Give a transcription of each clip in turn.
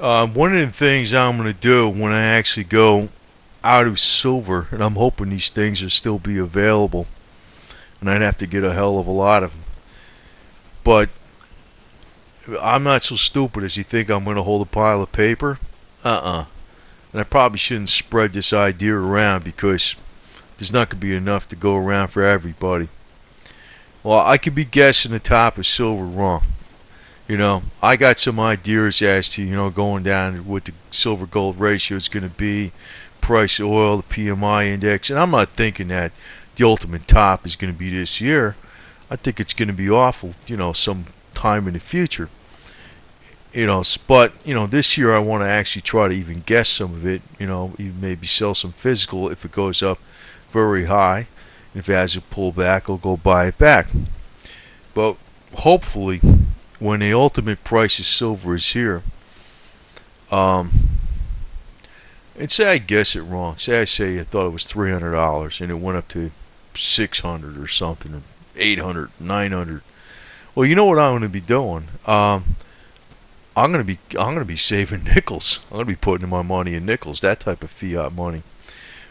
One of the things I'm going to do when I actually go out of silver, and I'm hoping these things will still be available, and I'd have to get a hell of a lot of them. But I'm not so stupid as you think I'm going to hold a pile of paper. And I probably shouldn't spread this idea around because there's not going to be enough to go around for everybody. Well, I could be guessing the top of silver wrong. I got some ideas as to, going down what the silver gold ratio is going to be, price of oil, the PMI index, and I'm not thinking that the ultimate top is going to be this year. I think it's going to be awful, some time in the future. But this year I want to actually try to even guess some of it, even maybe sell some physical if it goes up very high. If it has a pullback, I'll go buy it back. But hopefully, when the ultimate price of silver is here, and say I guess it wrong. Say I thought it was $300 and it went up to 600 or something, or 800, 900. Well, you know what I'm going to be doing? I'm going to be saving nickels. I'm going to be putting my money in nickels, that type of fiat money,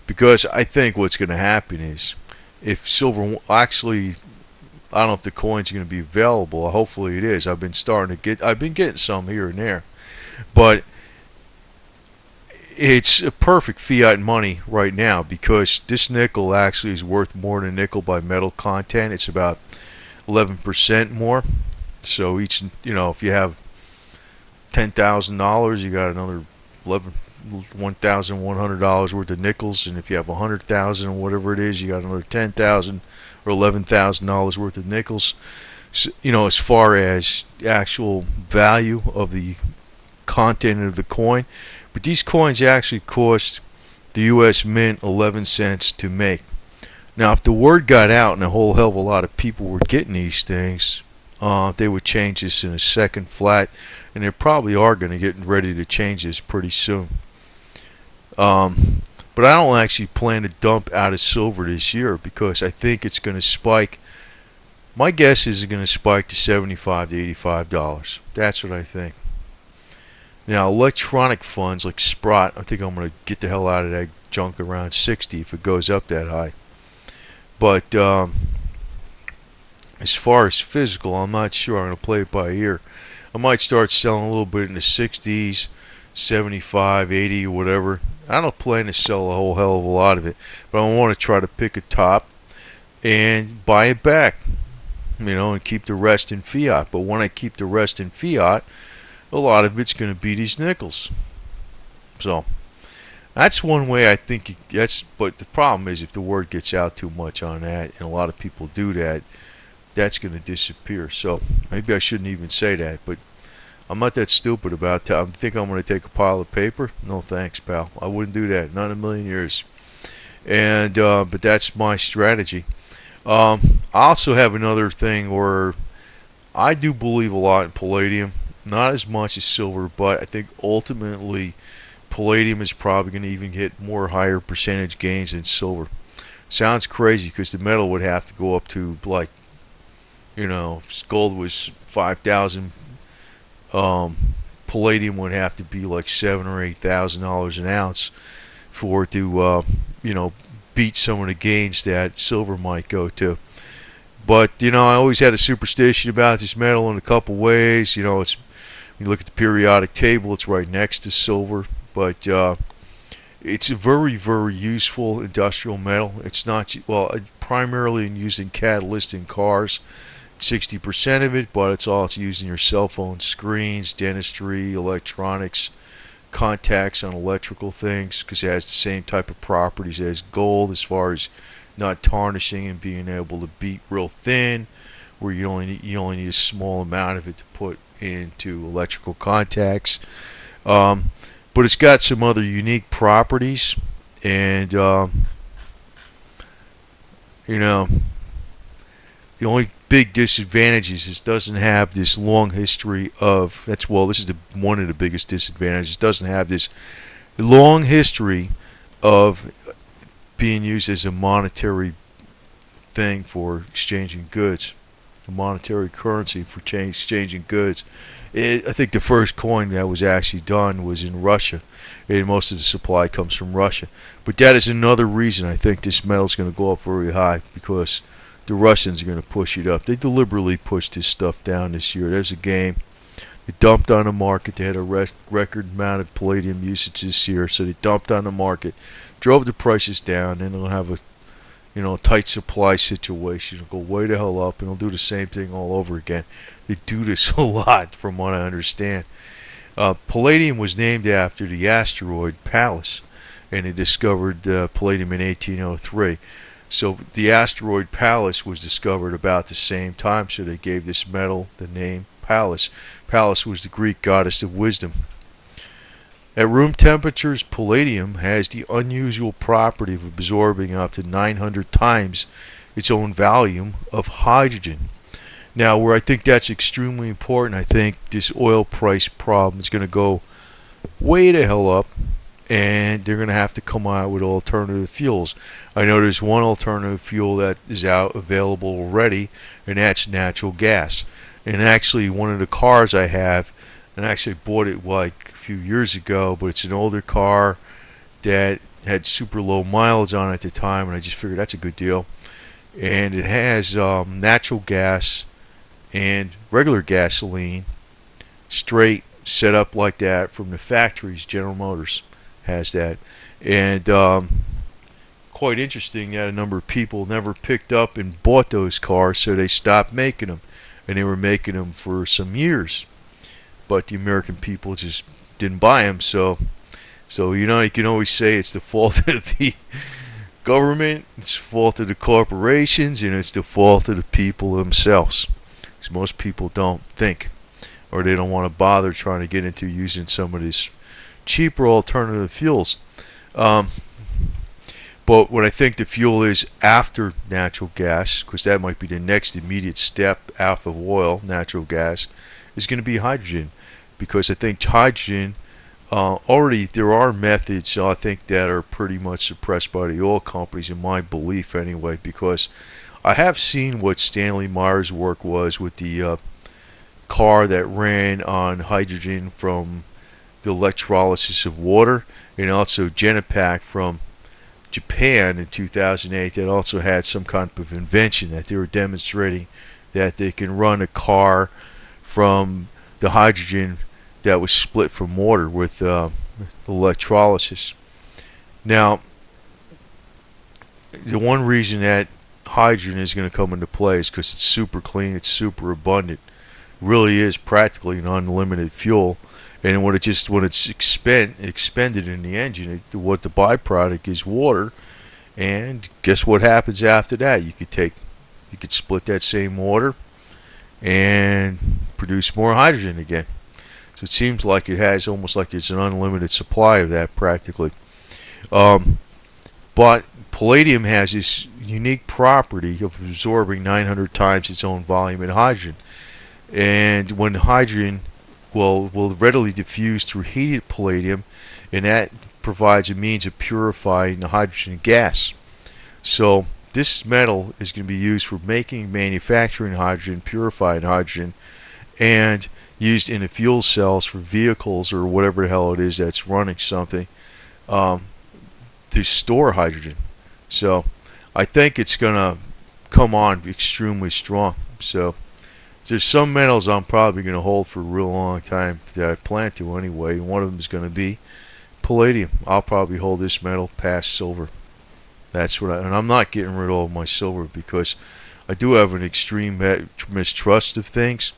because I think what's going to happen is if silver actually, I don't know if the coin's going to be available. Hopefully it is. I've been getting some here and there, but it's a perfect fiat money right now because this nickel actually is worth more than nickel by metal content. It's about 11% more. So each, if you have $10,000, you got another $1,100 worth of nickels, and if you have 100,000 or whatever it is, you got another 10,000 or $11,000 worth of nickels. So, as far as the actual value of the content of the coin, but these coins actually cost the U.S. Mint 11 cents to make. Now, if the word got out and a whole hell of a lot of people were getting these things, they would change this in a second flat, and they probably are going to get ready to change this pretty soon. But I don't actually plan to dump out of silver this year because I think it's going to spike. My guess is it's going to spike to $75 to $85. That's what I think. Now, electronic funds like Sprott, I think I'm going to get the hell out of that junk around 60 if it goes up that high. But as far as physical, I'm not sure. I'm going to play it by ear. I might start selling a little bit in the 60s, 75, 80, or whatever. I don't plan to sell a whole hell of a lot of it, but I want to try to pick a top and buy it back, and keep the rest in fiat. But when I keep the rest in fiat, a lot of it's going to be these nickels. So that's one way I think but the problem is if the word gets out too much on that, and a lot of people do that, that's going to disappear. So maybe I shouldn't even say that, but I'm not that stupid about that. I think I'm going to take a pile of paper. No thanks, pal. I wouldn't do that. Not in a million years. And but that's my strategy. I also have another thing where I do believe a lot in palladium. Not as much as silver, but I think ultimately palladium is probably going to even get more higher percentage gains than silver. Sounds crazy because the metal would have to go up to like, if gold was 5,000, palladium would have to be like $7,000 or $8,000 an ounce for it to, beat some of the gains that silver might go to. But I always had a superstition about this metal in a couple ways. It's when you look at the periodic table, it's right next to silver, but it's a very, very useful industrial metal. It's not primarily used in catalysts in cars. 60% of it, but it's also used in your cell phone screens, dentistry, electronics, contacts on electrical things, because it has the same type of properties as gold as far as not tarnishing and being able to beat real thin, where you only need a small amount of it to put into electrical contacts. But it's got some other unique properties, and the only big disadvantage is it doesn't have this long history of this is one of the biggest disadvantages. It doesn't have this long history of being used as a monetary thing for exchanging goods. a monetary currency for exchanging goods. I think the first coin that was actually done was in Russia, and most of the supply comes from Russia. But that is another reason I think this metal is going to go up very high, because the Russians are going to push it up. They deliberately pushed this stuff down this year. There's a game. They dumped on the market. They had a record amount of palladium usage this year, so they dumped on the market, drove the prices down, and they'll have a tight supply situation. It'll go way the hell up, and they'll do the same thing all over again. They do this a lot, from what I understand. Palladium was named after the asteroid Pallas, and they discovered palladium in 1803. So the asteroid Pallas was discovered about the same time, so they gave this metal the name Pallas. Pallas was the Greek goddess of wisdom. At room temperatures, palladium has the unusual property of absorbing up to 900 times its own volume of hydrogen. Now, where I think that's extremely important, I think this oil price problem is going to go way the hell up, and they're going to have to come out with alternative fuels. I know there's one alternative fuel that is out available already, and that's natural gas. And actually, one of the cars I have, and I actually bought it like a few years ago, but it's an older car that had super low mileage on it at the time, and I just figured that's a good deal. And it has natural gas and regular gasoline straight set up like that from the factories. General Motors has that. And quite interesting that a number of people never picked up and bought those cars, so they stopped making them. And they were making them for some years, but the American people just didn't buy them. So you can always say it's the fault of the government, it's the fault of the corporations, and it's the fault of the people themselves. Because most people don't think, or they don't want to bother trying to get into using some of these cheaper alternative fuels. But what I think the fuel is after natural gas, because that might be the next immediate step out of oil, natural gas, is going to be hydrogen. Because I think hydrogen, already there are methods, I think, that are pretty much suppressed by the oil companies, in my belief anyway, because I have seen what Stanley Meyer's work was with the car that ran on hydrogen from the electrolysis of water, and also Genipack from Japan in 2008 that also had some kind of invention that they were demonstrating that they can run a car from the hydrogen that was split from water with electrolysis. Now, the one reason that hydrogen is going to come into play is because it's super clean, it's super abundant. It really is practically an unlimited fuel. And when it's expended in the engine, what the byproduct is water. And guess what happens after that? You could split that same water and produce more hydrogen again. So it seems like it has almost like it's an unlimited supply of that practically. But palladium has this unique property of absorbing 900 times its own volume in hydrogen. And when hydrogen will readily diffuse through heated palladium, and that provides a means of purifying the hydrogen gas. So this metal is going to be used for manufacturing hydrogen, purifying hydrogen, and used in the fuel cells for vehicles or whatever the hell it is that's running something to store hydrogen. So I think it's going to come on extremely strong. So there's some metals I'm probably going to hold for a real long time that I plan to anyway. One of them is going to be palladium. I'll probably hold this metal past silver. That's what and I'm not getting rid of all my silver because I do have an extreme mistrust of things.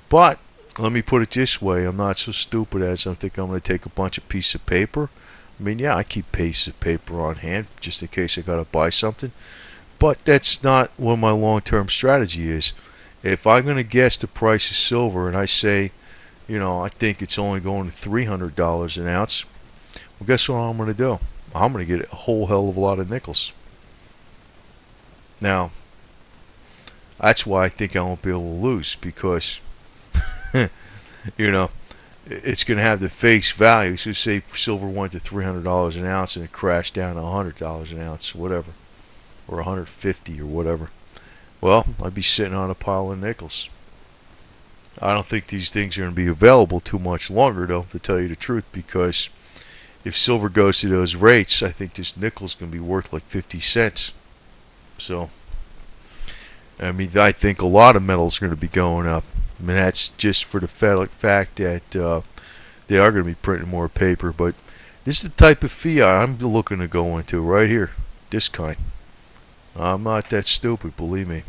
But let me put it this way: I'm not so stupid as I think I'm going to take a bunch of pieces of paper. I mean, yeah, I keep pieces of paper on hand just in case I got to buy something. But that's not what my long-term strategy is. If I'm going to guess the price of silver and I say, I think it's only going to $300 an ounce, well, guess what I'm going to do? I'm going to get a whole hell of a lot of nickels. Now, that's why I think I won't be able to lose, because, it's going to have the face value. So say silver went to $300 an ounce and it crashed down to $100 an ounce, whatever, or $150 or whatever. well, I'd be sitting on a pile of nickels. I don't think these things are going to be available too much longer, though, to tell you the truth, because if silver goes to those rates, I think this nickel's going to be worth like 50 cents. So, I mean, I think a lot of metals are going to be going up. I mean, that's just for the fact that they are going to be printing more paper. But this is the type of fiat I'm looking to go into right here. This kind. I'm not that stupid, believe me.